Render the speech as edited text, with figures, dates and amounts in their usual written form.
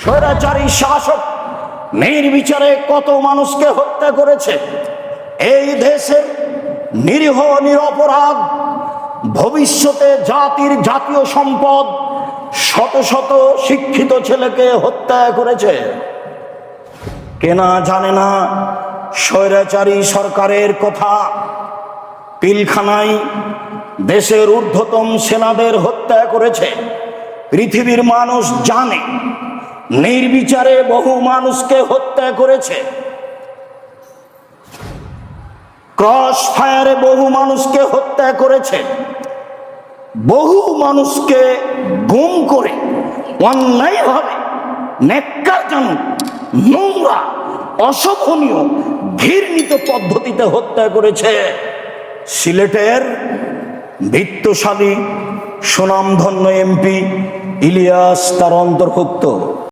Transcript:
স্বৈরাচারী শাসক নির্বিচারে কত মানুষকে হত্যা করেছে। এই দেশের নিরীহ নিরপরাধ ভবিষ্যতে জাতির জাতীয় সম্পদ শত শত শিক্ষিত ছেলেকে হত্যা করেছে। কেনা জানে না স্বৈরাচারী সরকারের কথা। পিলখানায় দেশের ঊর্ধ্বতন সেনাদের হত্যা করেছে। পৃথিবীর মানুষ জানে নির্বিচারে বহু মানুষকে হত্যা করেছে। ক্রস ফায়ারে বহু মানুষকে হত্যা করেছে। বহু মানুষকে গুম করে অন্যায়ভাবে ন্যাক্কারজনক, নোংরা, অশোভনীয়, ঘৃণিত পদ্ধতিতে হত্যা করেছে। সিলেটের বিত্তশালী সুনামধন্য এমপি ইলিয়াস তার অন্তর্ভুক্ত।